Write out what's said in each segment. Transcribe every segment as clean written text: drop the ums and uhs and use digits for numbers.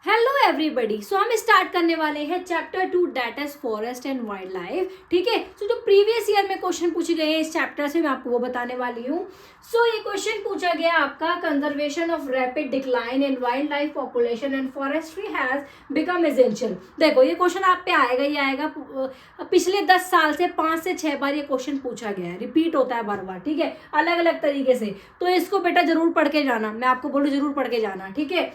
Hello everybody. सो हम start करने वाले हैं chapter 2 that is forest and wild life. ठीक है। सो जो प्रीवियस ईयर में क्वेश्चन पूछे गए हैं इस चैप्टर से मैं आपको वो बताने वाली हूँ। सो ये क्वेश्चन पूछा गया आपका, conservation of rapid decline in wild life population and forestry has become essential. देखो ये क्वेश्चन आप पे आएगा ही आएगा। पिछले 10 साल से 5 से 6 बार ये क्वेश्चन पूछा गया है, रिपीट होता है बार बार। ठीक है, अलग अलग तरीके से। तो इसको बेटा जरूर पढ़ के जाना, मैं आपको बोलूँ जरूर पढ़ के जाना। ठीक है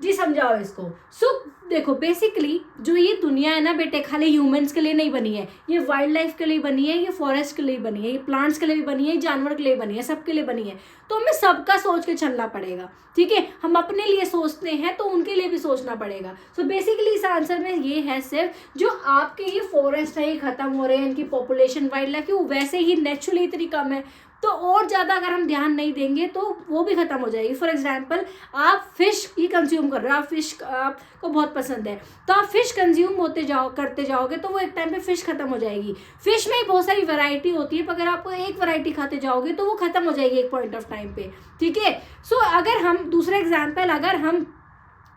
जी, समझाओ इसको। सो देखो बेसिकली जो ये दुनिया है ना बेटे, खाली ह्यूमंस के लिए नहीं बनी है, ये वाइल्ड लाइफ के लिए बनी है, ये फॉरेस्ट के लिए बनी है, ये प्लांट्स के लिए भी बनी है, जानवर के लिए बनी है, सबके लिए बनी है। तो हमें सबका सोच के चलना पड़ेगा। ठीक है, हम अपने लिए सोचते हैं तो उनके लिए भी सोचना पड़ेगा। सो बेसिकली इस आंसर में ये है, सिर्फ जो आपके ये फॉरेस्ट है ये खत्म हो रहे हैं, इनकी पॉपुलेशन वाइल्ड लाइफ की वो वैसे ही नेचुरली इतनी कम है, तो और ज़्यादा अगर हम ध्यान नहीं देंगे तो वो भी खत्म हो जाएगी। फॉर एग्जाम्पल आप फिश ही कंज्यूम कर रहे हो, आप फिश आपको बहुत पसंद है, तो आप फिश कंज्यूम करते जाओगे तो वो एक टाइम पे फिश खत्म हो जाएगी। फिश में ही बहुत सारी वैरायटी होती है, पर अगर आप एक वैरायटी खाते जाओगे तो वो खत्म हो जाएगी एक पॉइंट ऑफ टाइम पे। ठीक है। सो अगर हम दूसरा एग्जाम्पल, अगर हम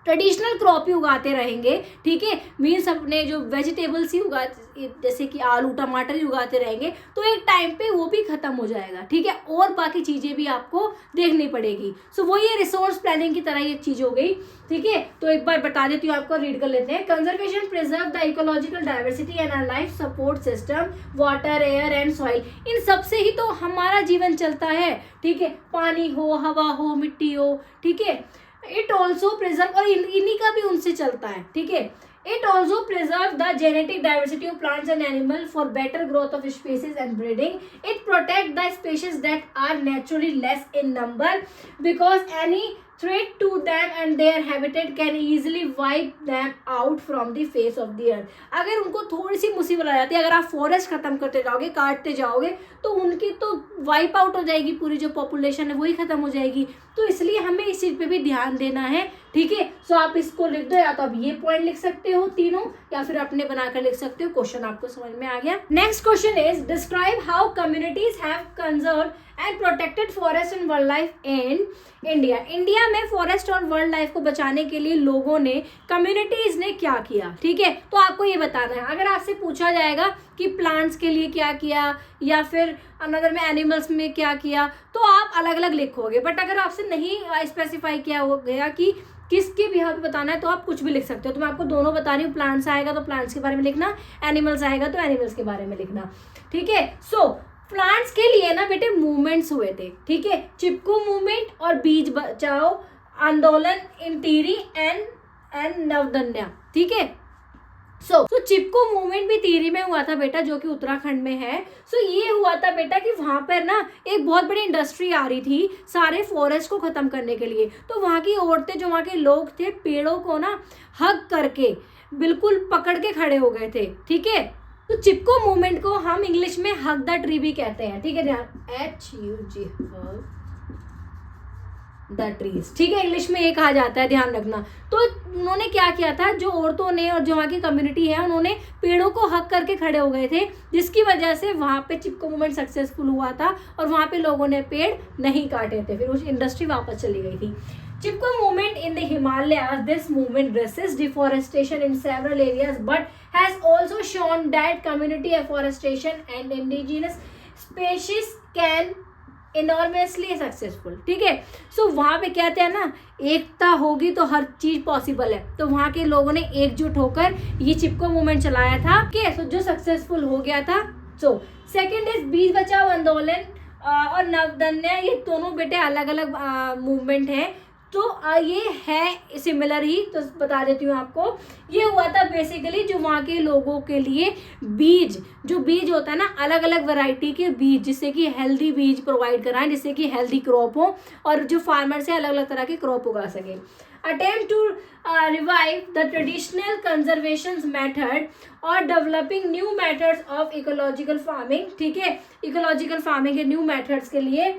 ट्रेडिशनल क्रॉप ही उगाते रहेंगे, ठीक है, मीन्स अपने जो वेजिटेबल्स ही जैसे कि आलू टमाटर ही उगाते रहेंगे, तो एक टाइम पे वो भी खत्म हो जाएगा। ठीक है, और बाकी चीजें भी आपको देखनी पड़ेगी। सो वो ये रिसोर्स प्लानिंग की तरह ये चीज हो गई। ठीक है, तो एक बार बता देती हूँ आपको, रीड कर लेते हैं। Conservation preserve the ecological diversity and our life support system, water, air and soil. इन सबसे ही तो हमारा जीवन चलता है। ठीक है, पानी हो, हवा हो, मिट्टी हो। ठीक है, इट ऑल्सो प्रिजर्व, और इन्हीं का भी उनसे चलता है। ठीक है, it also preserve the genetic diversity of plants and animal for better growth of species and breeding. It protect the species that are naturally less in number because any threat to them and their habitat can easily wipe them out from the face of the earth। अगर उनको थोड़ी सी मुसीबत आ जाती है, अगर आप forest खत्म करते जाओगे, काटते जाओगे, तो उनकी तो वाइप आउट हो जाएगी, पूरी जो पॉपुलेशन है वही खत्म हो जाएगी। तो इसलिए हमें इस चीज पे भी ध्यान देना है। ठीक है, सो आप इसको लिख दो, या तो आप ये पॉइंट लिख सकते हो तीनों, या फिर अपने बनाकर लिख सकते हो। क्वेश्चन आपको समझ में आ गया। Next question is describe how communities have conserved and protected forest and wild life in India. India में फॉरेस्ट और वाइल्ड लाइफ को बचाने के लिए लोगों ने, कम्युनिटीज ने क्या किया। ठीक है, तो आपको ये बताना है। अगर आपसे पूछा जाएगा कि प्लांट्स के लिए क्या किया, या फिर अनदर में एनिमल्स में क्या किया, तो आप अलग अलग लिखोगे। बट अगर आपसे नहीं स्पेसिफाई किया हो गया कि किसके बिहाफ पे बताना है, तो आप कुछ भी लिख सकते हो। तो मैं आपको दोनों बता रही हूँ, प्लांट्स आएगा तो प्लांट्स के बारे में लिखना, एनिमल्स आएगा तो एनिमल्स के बारे में लिखना। ठीक है, सो प्लांट्स के लिए ना बेटे मूवमेंट्स हुए थे। ठीक है, चिपकू मूवमेंट और बीज बचाओ आंदोलन इन टिहरी एंड नवदन्या। ठीक है, सो चिपकू मूवमेंट भी टिहरी में हुआ था बेटा, जो कि उत्तराखंड में है। सो ये हुआ था बेटा कि वहां पर ना एक बहुत बड़ी इंडस्ट्री आ रही थी सारे फॉरेस्ट को खत्म करने के लिए। तो वहां की औरतें, जो वहां के लोग थे, पेड़ों को ना हग करके बिल्कुल पकड़ के खड़े हो गए थे। ठीक है, तो चिपको मूवमेंट को हम इंग्लिश में हग द ट्री भी कहते हैं। ठीक है, ध्यान, HUG, हग द ट्रीज। ठीक है, इंग्लिश में ये कहा जाता है, ध्यान रखना। तो उन्होंने क्या किया था, जो औरतों ने और जो वहाँ की कम्युनिटी है, उन्होंने पेड़ों को हक करके खड़े हो गए थे, जिसकी वजह से वहाँ पे चिपको मूवमेंट सक्सेसफुल हुआ था और वहाँ पे लोगों ने पेड़ नहीं काटे थे। फिर उस इंडस्ट्री वापस चली गई थी। Chipko movement in the Himalayas. This movement resists deforestation in several areas, but has also shown that community afforestation and indigenous species can enormously successful। ठीक है, सो वहाँ पे कहते हैं ना, एकता होगी तो हर चीज पॉसिबल है। तो वहाँ के लोगों ने एकजुट होकर ये चिपको मूवमेंट चलाया था, ठीक है, जो सक्सेसफुल हो गया था। सो सेकेंड इज बीज बचाओ आंदोलन और नवदन्या। ये दोनों बेटे अलग अलग मूवमेंट है, तो ये है सिमिलर ही, तो बता देती हूँ आपको। ये हुआ था बेसिकली जो वहाँ के लोगों के लिए बीज, जो बीज होता है ना, अलग अलग वैरायटी के बीज, जिससे कि हेल्दी बीज प्रोवाइड कराएं, जिससे कि हेल्दी क्रॉप हो और जो फार्मर से अलग अलग तरह के क्रॉप उगा सके। Attempt to revive the traditional conservation method और developing new methods of ecological farming. ठीक है, इकोलॉजिकल फार्मिंग के न्यू मेथड्स के लिए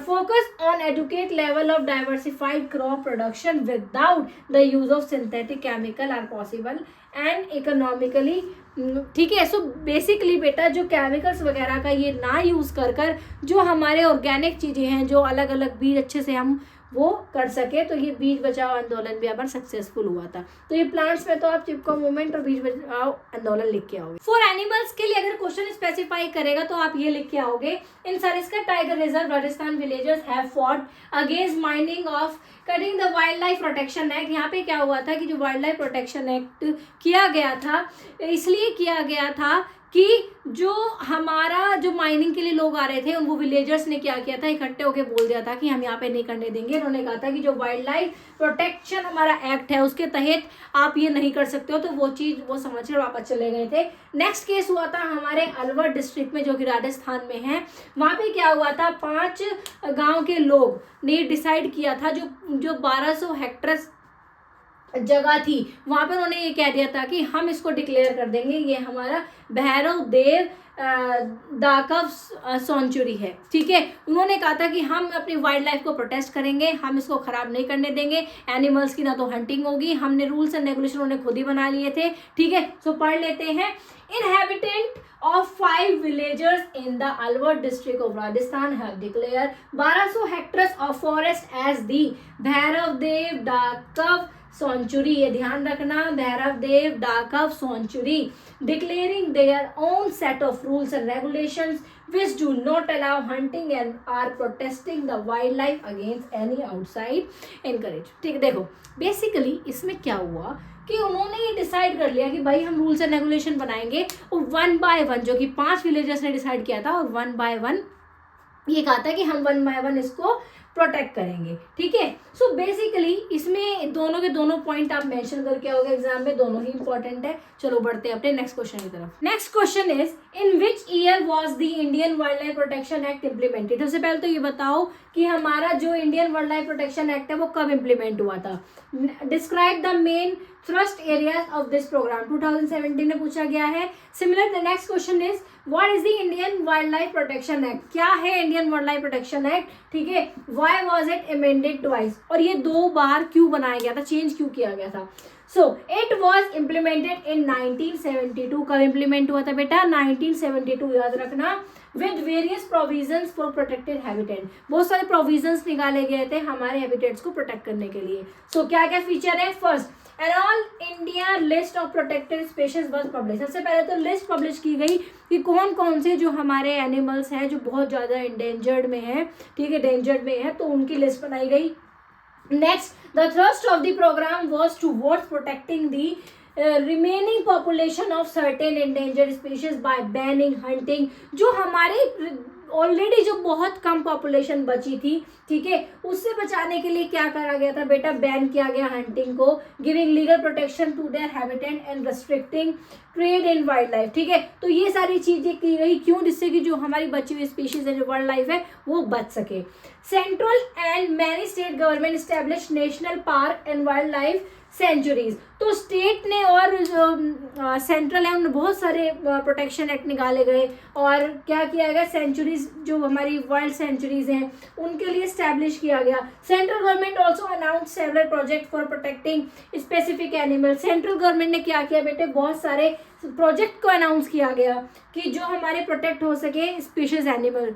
focus on adequate level of diversified crop production without the use of synthetic chemical are possible and economically। ठीक है, so basically बेटा जो केमिकल्स वगैरह का ये ना यूज़ कर जो हमारे ऑर्गेनिक चीज़ें हैं, जो अलग अलग बीज अच्छे से हम वो कर सके। तो ये बीज बचाओ आंदोलन भी हमारा सक्सेसफुल हुआ था। तो ये प्लांट्स में तो आप चिपको मूवमेंट और बीज बचाओ आंदोलन लिख के आओगे। फॉर एनिमल्स के लिए अगर क्वेश्चन स्पेसिफाई करेगा तो आप ये लिख के आओगे, in Sariska tiger reserve Rajasthan villagers have fought against mining of cutting the wild life protection act. यहाँ पे क्या हुआ था कि जो वाइल्ड लाइफ प्रोटेक्शन एक्ट किया गया था, इसलिए किया गया था कि जो हमारा जो माइनिंग के लिए लोग आ रहे थे उनको विलेजर्स ने क्या किया था, इकट्ठे होकर बोल दिया था कि हम यहाँ पे नहीं करने देंगे। उन्होंने कहा था कि जो वाइल्ड लाइफ प्रोटेक्शन हमारा एक्ट है उसके तहत आप ये नहीं कर सकते हो। तो वो चीज़ वो समझ कर वापस चले गए थे। नेक्स्ट केस हुआ था हमारे अलवर डिस्ट्रिक्ट में जो कि राजस्थान में है। वहाँ पे क्या हुआ था, 5 गाँव के लोग ने डिसाइड किया था, जो 1200 हेक्टर जगह थी वहां पे उन्होंने ये कह दिया था कि हम इसको डिक्लेयर कर देंगे, ये हमारा भैरव देव दाकव सेंचुरी है। ठीक है, उन्होंने कहा था कि हम अपनी वाइल्ड लाइफ को प्रोटेक्ट करेंगे, हम इसको खराब नहीं करने देंगे, एनिमल्स की ना तो हंटिंग होगी। हमने रूल्स एंड रेगुलेशन उन्होंने खुद ही बना लिए थे। ठीक है, सो पढ़ लेते हैं। Inhabitant of 5 villagers in the Alwar district of Rajasthan have declared 1200 hectares of forest as the Bhairav Dev Dakav sanctuary. ये ध्यान रखना, Bhairav Dev Dakav sanctuary, declaring their own set of rules and regulations which do not allow hunting and are protesting the wildlife against any outside encourage। ठीक है, देखो basically इसमें क्या हुआ कि उन्होंने ये डिसाइड कर लिया कि भाई हम रूल्स एंड रेगुलेशन बनाएंगे, और 1 by 1 जो कि 5 विलेजर्स ने डिसाइड किया था, और 1 by 1 ये कहा था कि हम 1 by 1 इसको प्रोटेक्ट करेंगे। ठीक है, सो बेसिकली इसमें दोनों के दोनों पॉइंट आप मेंशन करके आओगे एग्जाम में, दोनों ही इंपॉर्टेंट है। चलो बढ़ते हैं अपने नेक्स्ट क्वेश्चन की तरफ। Next question is, in which year was the Indian wild life protection act implemented. सबसे पहले तो ये बताओ कि हमारा जो Indian wild life protection act है वो कब इम्प्लीमेंट हुआ था। Describe the main thrust areas of this program, 2017 में पूछा गया है। Similar the next question is, what is the Indian wild life protection act. क्या है Indian wild life protection act. ठीक है, why was it amended twice, और ये 2 बार क्यों बनाया गया था, चेंज क्यों किया गया था। So it was implemented in 1972। कब इम्प्लीमेंट हुआ था बेटा, 1972, याद रखना। With various provisions for protected habitat, बहुत सारे प्रोविजंस निकाले गए थे हमारे हैबिटेट्स को प्रोटेक्ट करने के लिए। सो क्या क्या फीचर है, first an all India list of protected species was publish. सबसे पहले तो लिस्ट पब्लिश की गई कि कौन कौन से जो हमारे एनिमल्स हैं जो बहुत ज़्यादा इंडेंजर्ड में है, ठीक है, डेंजर्ड में है, तो उनकी लिस्ट बनाई गई। Next, the thrust of the program was towards protecting the remaining population of certain endangered species by banning hunting. जो हमारे ऑलरेडी जो बहुत कम पॉपुलेशन बची थी, ठीक है, उससे बचाने के लिए क्या करा गया था बेटा, बैन किया गया हंटिंग को, giving legal protection to their habitat and restricting trade in wild life. ठीक है, तो ये सारी चीजें की गई क्यों, जिससे कि जो हमारी बची हुई स्पीशीज है, जो वाइल्ड लाइफ है, वो बच सके। Central and many state government establish national park and wild life sanctuaries. तो स्टेट ने और जो सेंट्रल है उन्होंने बहुत सारे प्रोटेक्शन एक्ट निकाले गए, और क्या किया गया, सेंचुरीज जो हमारी वाइल्ड सेंचुरीज हैं उनके लिए स्टैब्लिश किया गया। Central government also announce several project for protecting specific animal. Central government ने क्या किया बेटे, बहुत सारे प्रोजेक्ट को अनाउंस किया गया कि जो हमारे प्रोटेक्ट हो सके स्पीशीज एनिमल,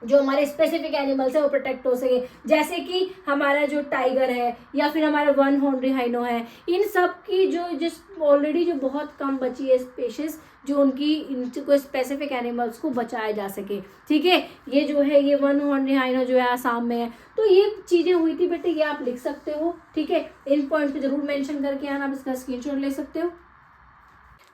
जो हमारे स्पेसिफिक एनिमल्स है वो प्रोटेक्ट हो सके, जैसे कि हमारा जो टाइगर है या फिर हमारा 1 हॉर्न राइनो है, इन सब की जिस ऑलरेडी जो बहुत कम बची है स्पीशीज, जो उनकी इनको स्पेसिफिक एनिमल्स को बचाया जा सके। ठीक है, ये जो है ये 1 हॉर्न राइनो जो है आसाम में है, तो ये चीज़ें हुई थी बेटे, ये आप लिख सकते हो। ठीक है, इन पॉइंट पे जरूर मेंशन करके आना, आप इसका स्क्रीनशॉट ले सकते हो।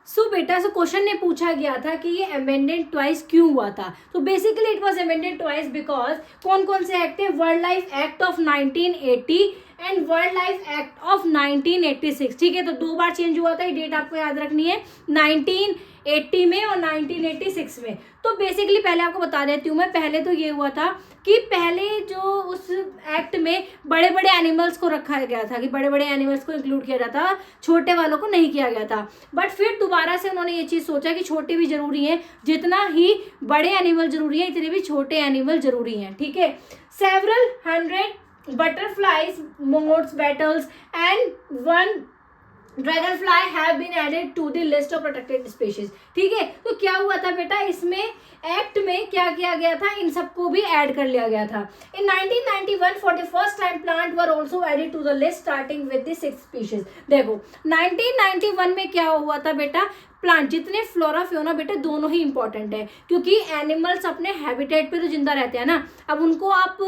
सो बेटा, सो क्वेश्चन में पूछा गया था कि ये अमेंडेड ट्वाइस क्यों हुआ था। तो basically it was amended twice because कौन कौन से एक्ट है, wild life act of 1980 and wild life act of 1986। ठीक है, तो 2 बार चेंज हुआ था, ये डेट आपको याद रखनी है, 1980 में और 1986 में। तो बेसिकली पहले आपको बता देती हूँ मैं, पहले तो ये हुआ था कि पहले जो उस एक्ट में बड़े बड़े एनिमल्स को रखा गया था, कि बड़े बड़े एनिमल्स को इंक्लूड किया जाता, छोटे वालों को नहीं किया गया था। बट फिर दोबारा से उन्होंने ये चीज़ सोचा कि छोटे भी जरूरी हैं, जितना ही बड़े एनिमल जरूरी है इतने भी छोटे एनिमल जरूरी हैं। ठीक है, several 100 butterflies moths beetles and 1 dragon fly have been added to the list of protected species. ठीक है, तो क्या हुआ था बेटा, इसमें एक्ट में क्या किया गया था, इन सबको भी ऐड कर लिया गया था। In 1991 for the first time plant were also added to the list starting with the 6 species. देखो 1991 में क्या हुआ था बेटा, प्लांट जितने फ्लोरा फ्योना बेटा दोनों ही इंपॉर्टेंट है, क्योंकि एनिमल्स अपने हैबिटेट पे तो जिंदा रहते हैं ना। अब उनको आप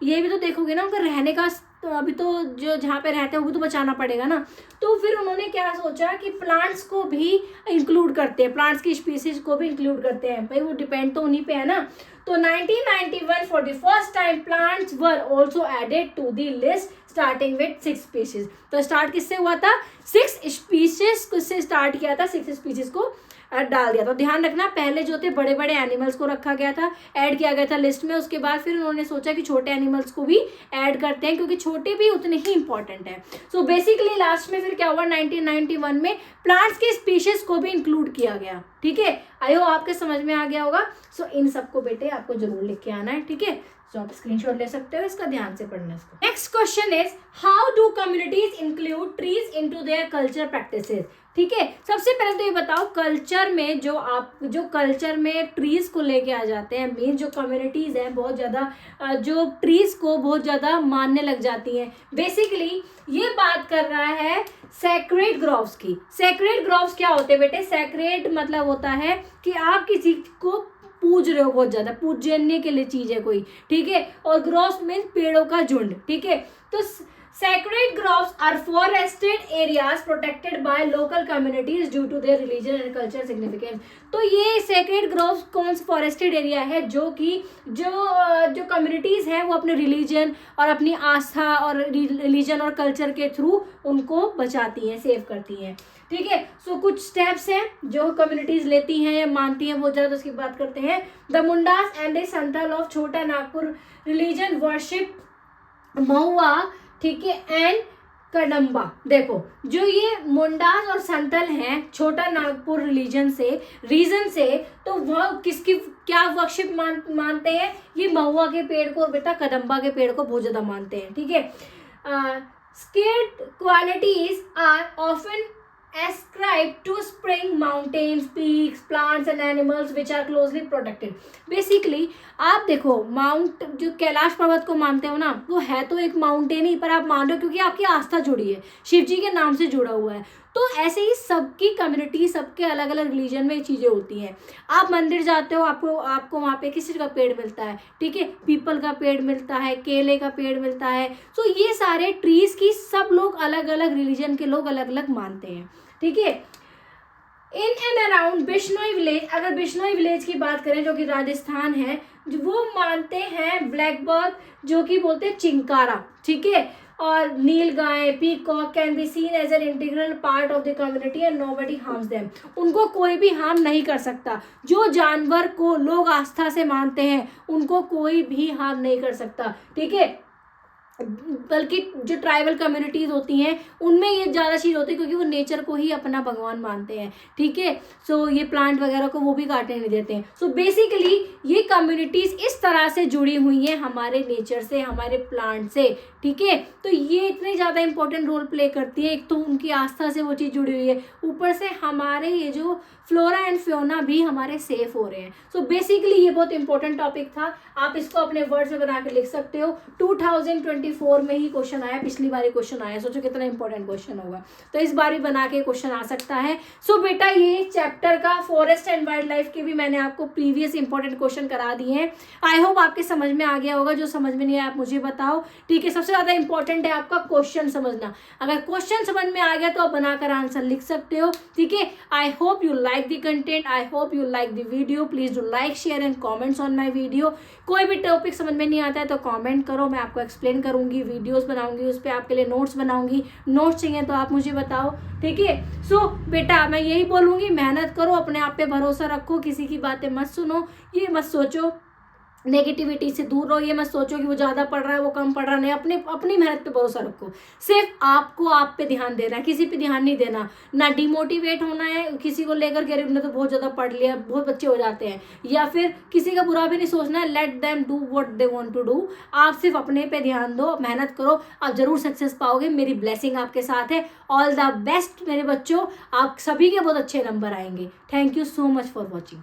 ये भी तो देखोगे ना, उनका रहने का तो अभी तो जो जहाँ पे रहते हैं वो तो बचाना पड़ेगा ना। तो फिर उन्होंने क्या सोचा कि प्लांट्स को भी इंक्लूड करते हैं, प्लांट्स की स्पीसीज को भी इंक्लूड करते हैं, भाई वो डिपेंड तो उन्हीं पे है ना। तो 1991 for the first time plants were also added to the list starting with 6 species. तो स्टार्ट किससे हुआ था, 6 स्पीशीज से स्टार्ट किया था, 6 स्पीशीज को डाल दिया। तो ध्यान रखना, पहले जो थे बड़े बड़े एनिमल्स को रखा गया था, ऐड किया गया था लिस्ट में। उसके बाद फिर उन्होंने सोचा कि छोटे एनिमल्स को भी ऐड करते हैं, क्योंकि छोटे भी उतने ही इंपॉर्टेंट है। सो बेसिकली लास्ट में फिर क्या हुआ, 1991 में प्लांट्स के स्पीशीज को भी इंक्लूड किया गया। ठीक है, आई होप आपके समझ में आ गया होगा। सो इन सबको बेटे आपको जरूर लिख के आना है। ठीक है, तो आप स्क्रीनशॉट ले सकते हो, इसका ध्यान से पढ़ना इसको। Next question is how do communities include trees into their culture practices. ठीक है, सबसे पहले तो ये बताओ, कल्चर में जो कल्चर में ट्रीज को लेके आ जाते हैं, मेन जो कम्युनिटीज हैं बहुत ज़्यादा जो ट्रीज को बहुत ज़्यादा मानने लग जाती हैं। बेसिकली ये बात कर रहा है सैक्रेड ग्रोव्स की। सैक्रेड ग्रोव्स क्या होते हैं बेटे, सैक्रेड मतलब होता है कि आप किसी को पूज रहे हो बहुत ज्यादा, पूजने के लिए चीज है कोई। ठीक है, और ग्रोव्स मीन्स पेड़ों का झुंड। ठीक है, तो sacred groves are forested areas protected by local communities due to their religion and cultural significance। तो ये sacred groves कौन सा forested area है, जो कि जो कम्युनिटीज हैं वो अपने रिलीजन और अपनी आस्था और रिलीजन और कल्चर के थ्रू उनको बचाती हैं, सेव करती हैं। ठीक है, सो कुछ स्टेप्स हैं जो कम्युनिटीज लेती हैं या मानती हैं, वो जरा उसकी बात करते हैं। The Mundas and the Santhal of छोटा नागपुर रिलीजन वर्शिप महुआ, ठीक है, एंड कदम्बा। देखो जो ये मुंडास और संतल हैं छोटा नागपुर रीजन से, तो वह किसकी क्या वर्शिप मानते हैं, ये महुआ के पेड़ को बेटा, कदम्बा के पेड़ को बहुत ज्यादा मानते हैं। ठीक है, sacred qualities are often ascribed to spring, mountains, peaks, plants and animals which are closely protected। Basically आप देखो, माउंट जो कैलाश पर्वत को मानते हो ना, वो है तो एक माउंटेन ही, पर आप मान रहे हो क्योंकि आपकी आस्था जुड़ी है, शिव जी के नाम से जुड़ा हुआ है। तो ऐसे ही सबकी कम्युनिटी, सबके अलग अलग रिलीजन में ये चीज़ें होती हैं। आप मंदिर जाते हो, आपको वहाँ पे किसी का पेड़ मिलता है, ठीक है, पीपल का पेड़ मिलता है, केले का पेड़ मिलता है। तो ये सारे ट्रीज की सब लोग अलग अलग रिलीजन के लोग अलग अलग मानते हैं। ठीक है, in and around Bishnoi village, अगर बिश्नोई विलेज की बात करें जो कि राजस्थान है, वो मानते हैं ब्लैक बर्ड, जो कि बोलते हैं चिंकारा। ठीक है, और nilgai, peacock can be seen as an integral part of the community and nobody harms them. उनको कोई भी हार्म नहीं कर सकता। जो जानवर को लोग आस्था से मानते हैं उनको कोई भी हार्म नहीं कर सकता। ठीक है, बल्कि जो ट्राइबल कम्युनिटीज होती हैं उनमें ये ज़्यादा चीज़ होती है, क्योंकि वो नेचर को ही अपना भगवान मानते हैं। ठीक है, सो ये प्लांट वगैरह को वो भी काटने नहीं देते हैं। सो बेसिकली ये कम्युनिटीज इस तरह से जुड़ी हुई हैं हमारे नेचर से, हमारे प्लांट से। ठीक है, तो ये इतनी ज़्यादा इंपॉर्टेंट रोल प्ले करती है। एक तो उनकी आस्था से वो चीज़ जुड़ी हुई है, ऊपर से हमारे ये जो फ्लोरा एंड फ्योना भी हमारे सेफ हो रहे हैं। सो बेसिकली ये बहुत इंपॉर्टेंट टॉपिक था, आप इसको अपने वर्ड्स में बना के लिख सकते हो। 2024 में ही क्वेश्चन आया, पिछली बार क्वेश्चन आया, सोचो कितना इंपॉर्टेंट क्वेश्चन होगा। तो इस बार भी बना के क्वेश्चन आ सकता है। सो बेटा ये चैप्टर का फॉरेस्ट एंड वाइल्ड लाइफ के भी मैंने आपको प्रीवियस इंपॉर्टेंट क्वेश्चन करा दिए हैं। आई होप आपके समझ में आ गया होगा। जो समझ में नहीं आया आप मुझे बताओ। ठीक है, सबसे ज़्यादा इंपॉर्टेंट है आपका क्वेश्चन समझना। अगर क्वेश्चन समझ में आ गया तो आप बनाकर आंसर लिख सकते हो। ठीक है, I hope you like the content, I hope you like the video. Please do like, share and comments on my video. कोई भी टॉपिक समझ में नहीं आता है तो कॉमेंट करो, मैं आपको एक्सप्लेन करूंगी, वीडियोस बनाऊंगी, उस पर आपके लिए नोट्स बनाऊंगी। नोट्स चाहिए तो आप मुझे बताओ। ठीक है, सो बेटा मैं यही बोलूंगी, मेहनत करो, अपने आप पे भरोसा रखो, किसी की बातें मत सुनो, ये मत सोचो नेगेटिविटी से दूर रहो, ये मत सोचो कि वो ज़्यादा पढ़ रहा है वो कम पढ़ रहा नहीं, अपनी मेहनत पे भरोसा रखो। सिर्फ आपको आप पे ध्यान देना है, किसी पे ध्यान नहीं देना, ना डिमोटिवेट होना है किसी को लेकर के, उन्होंने तो बहुत ज़्यादा पढ़ लिया, बहुत बच्चे हो जाते हैं, या फिर किसी का बुरा भी नहीं सोचना है। Let them do what they want to do. आप सिर्फ अपने पे ध्यान दो, मेहनत करो, आप जरूर सक्सेस पाओगे, मेरी ब्लेसिंग आपके साथ है। ऑल द बेस्ट मेरे बच्चों, आप सभी के बहुत अच्छे नंबर आएंगे। Thank you so much for watching.